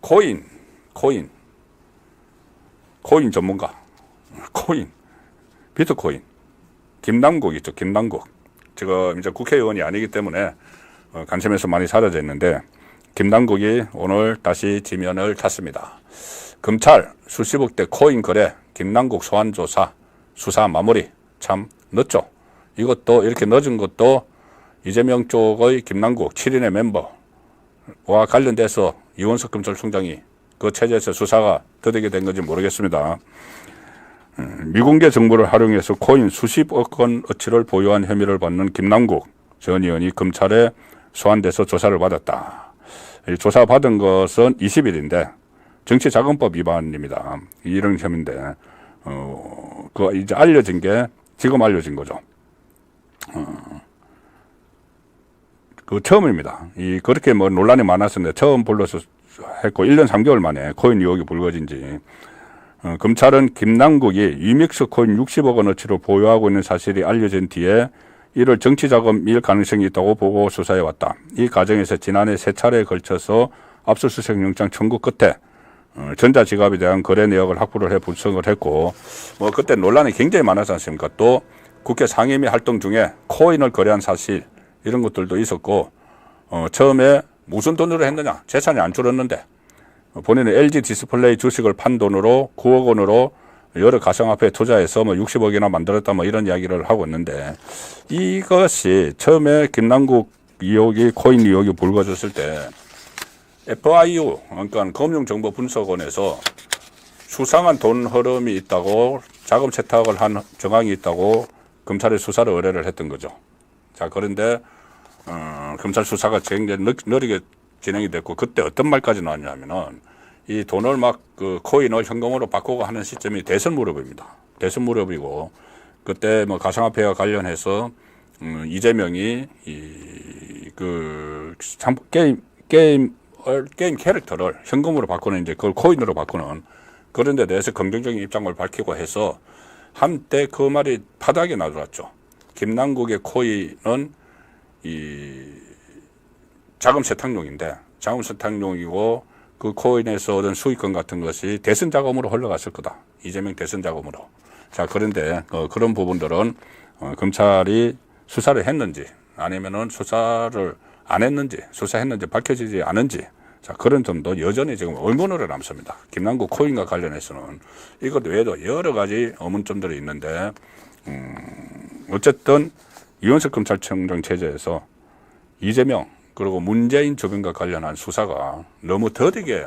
코인 전문가, 비트코인, 김남국 있죠, 김남국. 지금 이제 국회의원이 아니기 때문에 관심에서 많이 사라져 있는데, 김남국이 오늘 다시 지면을 탔습니다. 검찰 수십억대 코인 거래, 김남국 소환 조사, 수사 마무리. 참 늦죠. 이것도 이렇게 늦은 것도 이재명 쪽의 김남국 7인의 멤버와 관련돼서 이원석 검찰총장이 그 체제에서 수사가 더디게 된 건지 모르겠습니다. 미공개 정보를 활용해서 코인 수십억 건 어치를 보유한 혐의를 받는 김남국 전 의원이 검찰에 소환돼서 조사를 받았다. 조사받은 것은 20일인데 정치자금법 위반입니다. 이런 혐의인데 그 이제 알려진 게 지금 알려진 거죠. 그 처음입니다. 그렇게 뭐 논란이 많았었는데 처음 불러서 했고 1년 3개월 만에 코인 의혹이 불거진 지 검찰은 김남국이 위믹스 코인 60억 원어치로 보유하고 있는 사실이 알려진 뒤에 이를 정치자금일 가능성이 있다고 보고 수사해왔다. 이 과정에서 지난해 3차례에 걸쳐서 압수수색 영장 청구 끝에 전자지갑에 대한 거래 내역을 확보를 해 분석을 했고, 뭐 그때 논란이 굉장히 많았지 않습니까? 또 국회 상임위 활동 중에 코인을 거래한 사실 이런 것들도 있었고, 처음에 무슨 돈으로 했느냐? 재산이 안 줄었는데 본인은 LG 디스플레이 주식을 판 돈으로 9억 원으로 여러 가상화폐에 투자해서 뭐 60억이나 만들었다 뭐 이런 이야기를 하고 있는데, 이것이 처음에 김남국 의혹이 코인 의혹이 불거졌을 때 FIU 그러니까 금융정보분석원에서 수상한 돈 흐름이 있다고 자금 세탁을 한 정황이 있다고 검찰에 수사를 의뢰를 했던 거죠. 자, 그런데 검찰 수사가 굉장히 느리게 진행이 됐고, 그때 어떤 말까지 나왔냐면은 이 돈을 막 그 코인을 현금으로 바꾸고 하는 시점이 대선 무렵입니다. 대선 무렵이고, 그때 뭐 가상화폐와 관련해서 이재명이 게임 캐릭터를 현금으로 바꾸는, 이제 그걸 코인으로 바꾸는 그런 데 대해서 긍정적인 입장을 밝히고 해서 한때 그 말이 파다하게 나돌았죠. 김남국의 코인은 자금 세탁용인데, 자금 세탁용이고 그 코인에서 얻은 수익금 같은 것이 대선 자금으로 흘러갔을 거다. 이재명 대선 자금으로. 자, 그런데 그런 부분들은 검찰이 수사를 했는지 아니면은 수사를 안 했는지, 수사했는지 밝혀지지 않은지, 자, 그런 점도 여전히 지금 의문으로 남습니다. 김남국 코인과 관련해서는 이것 외에도 여러 가지 의문점들이 있는데, 어쨌든 이원석 검찰총장 체제에서 이재명 그리고 문재인 주변과 관련한 수사가 너무 더디게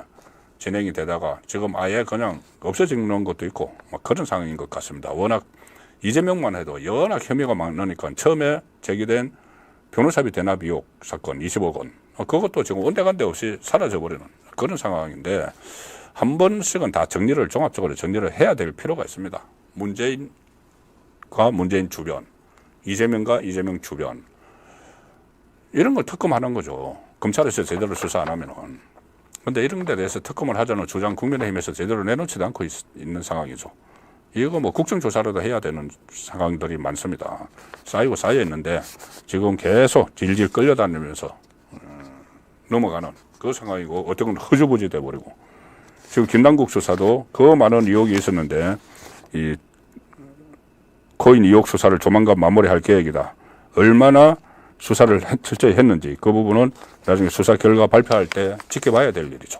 진행이 되다가 지금 아예 그냥 없어지는 것도 있고 막 그런 상황인 것 같습니다. 워낙 이재명만 해도 워낙 혐의가 많으니까 처음에 제기된 변호사비 대납 의혹 사건 20억 원, 그것도 지금 온데간데 없이 사라져버리는 그런 상황인데, 한 번씩은 다 종합적으로 정리를 해야 될 필요가 있습니다. 문재인과 문재인 주변, 이재명과 이재명 주변, 이런 걸 특검하는 거죠. 검찰에서 제대로 수사 안 하면은. 근데 이런 데 대해서 특검을 하자는 주장 국민의힘에서 제대로 내놓지도 않고 있는 상황이죠. 이거 뭐 국정조사라도 해야 되는 상황들이 많습니다. 쌓이고 쌓여 있는데 지금 계속 질질 끌려다니면서 넘어가는 그 상황이고, 어떻게 보면 흐지부지 돼버리고, 지금 김남국 수사도 그 많은 의혹이 있었는데 이 코인 의혹 수사를 조만간 마무리할 계획이다. 얼마나 수사를 철저히 했는지 그 부분은 나중에 수사 결과 발표할 때 지켜봐야 될 일이죠.